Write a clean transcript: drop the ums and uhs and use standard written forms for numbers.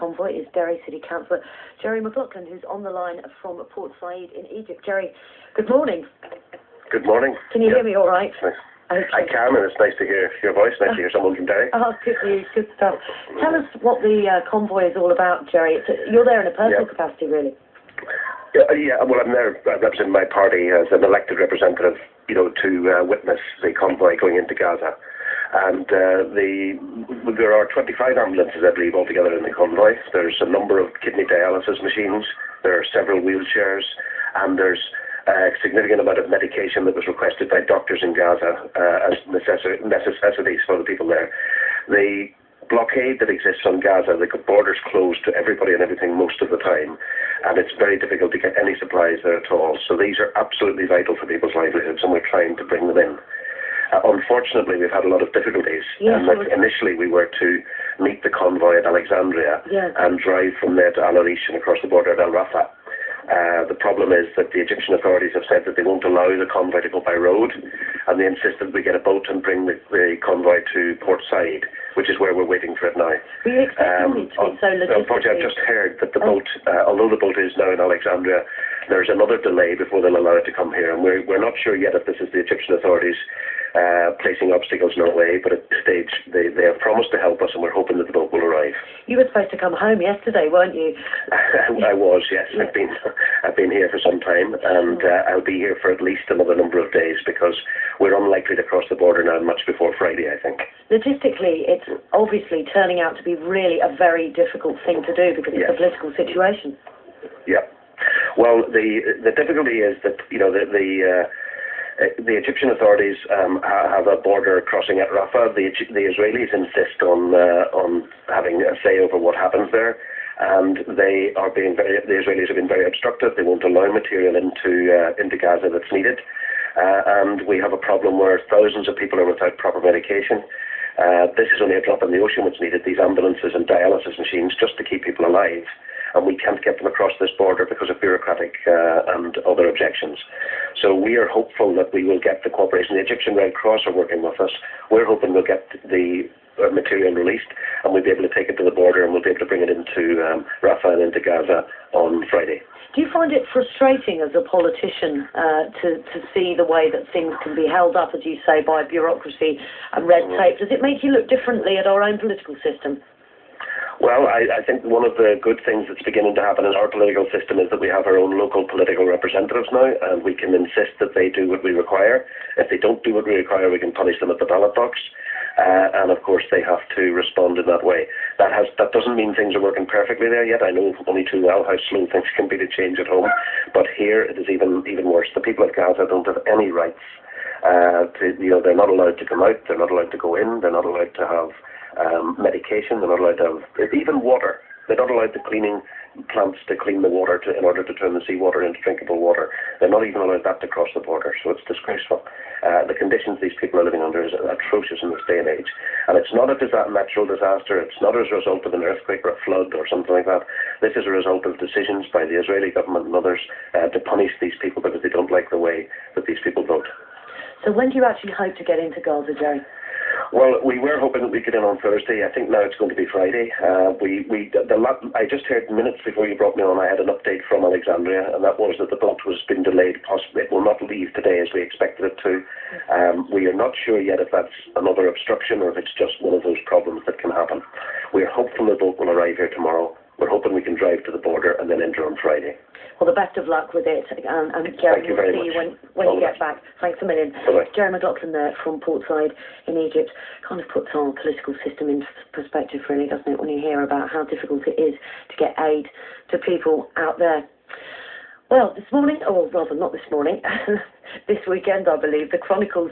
Convoy is Derry City Councillor Jerry McLaughlin, who's on the line from Port Said in Egypt. Jerry, good morning. Good morning. Can you hear me all right? Nice. Okay. I can, and it's nice to hear your voice, nice to hear someone from Derry. Oh, good news, good stuff. Tell us what the convoy is all about, Jerry. You're there in a personal capacity, really. Yeah, well, I'm there representing my party as an elected representative, to witness the convoy going into Gaza. And there are 25 ambulances, I believe, altogether in the convoy. There's a number of kidney dialysis machines. There are several wheelchairs, and there's a significant amount of medication that was requested by doctors in Gaza as necessities for the people there. The blockade that exists on Gaza, the borders closed to everybody and everything most of the time, and it's very difficult to get any supplies there at all. So these are absolutely vital for people's livelihoods, and we're trying to bring them in. Unfortunately, we've had a lot of difficulties. Yes, Initially, we were to meet the convoy at Alexandria and drive from there to Al Arish and across the border at Al Rafah. The problem is that the Egyptian authorities have said that they won't allow the convoy to go by road, and they insist that we get a boat and bring the convoy to Port Said, which is where we're waiting for it now. Were you expecting it to be so logistically? Unfortunately, I've just heard that the boat, although the boat is now in Alexandria, there's another delay before they'll allow it to come here, and we're not sure yet if this is the Egyptian authorities placing obstacles in our way, but at this stage they have promised to help us, and we're hoping that the boat will arrive. You were supposed to come home yesterday, weren't you? I was, yes. Yeah. I've been here for some time, and I'll be here for at least another number of days, because we're unlikely to cross the border now much before Friday, I think. Logistically, it's obviously turning out to be really a very difficult thing to do, because it's a political situation. Yeah. Well, the difficulty is that the Egyptian authorities have a border crossing at Rafah. The Israelis insist on having a say over what happens there, and the Israelis have been very obstructive. They won't allow material into Gaza that's needed, and we have a problem where thousands of people are without proper medication. This is only a drop in the ocean what's needed, these ambulances and dialysis machines, just to keep people alive. And we can't get them across this border because of bureaucratic and other objections. So we are hopeful that we will get the cooperation. The Egyptian Red Cross are working with us. We're hoping we'll get the material released, and we'll be able to take it to the border, and we'll be able to bring it into Rafah and into Gaza on Friday. Do you find it frustrating as a politician to see the way that things can be held up, as you say, by bureaucracy and red tape? Does it make you look differently at our own political system? Well, I think one of the good things that's beginning to happen in our political system is that we have our own local political representatives now, and we can insist that they do what we require. If they don't do what we require, we can punish them at the ballot box. And of course, they have to respond in that way. That doesn't mean things are working perfectly there yet. I know only too well how slow things can be to change at home. But here, it is even worse. The people of Gaza don't have any rights. They're not allowed to come out. They're not allowed to go in. They're not allowed to have medication. They're not allowed to have even water. They're not allowed to cleaning plants to clean the water in order to turn the seawater into drinkable water. They're not even allowed that to cross the border, so it's disgraceful. The conditions these people are living under is atrocious in this day and age. And it's not a natural disaster. It's not as a result of an earthquake or a flood or something like that. This is a result of decisions by the Israeli government and others to punish these people because they don't like the way that these people vote. So when do you actually hope to get into Gaza, Jerry? Well, we were hoping that we'd get in on Thursday. I think now it's going to be Friday. I just heard minutes before you brought me on, I had an update from Alexandria, and that was that the boat was been delayed. Possibly it will not leave today as we expected it to. We are not sure yet if that's another obstruction or if it's just one of those problems that can happen. We are hopeful the boat will arrive here tomorrow. We're hoping we can drive to the border and then enter on Friday. Well, the best of luck with it, and Jerry, we'll see you when you get back. Thanks a million. Bye-bye. Jerry McLaughlin there from Port Said in Egypt. Kind of puts our political system into perspective, really, doesn't it, when you hear about how difficult it is to get aid to people out there. Well, this morning, or rather not this morning, this weekend, I believe, the Chronicles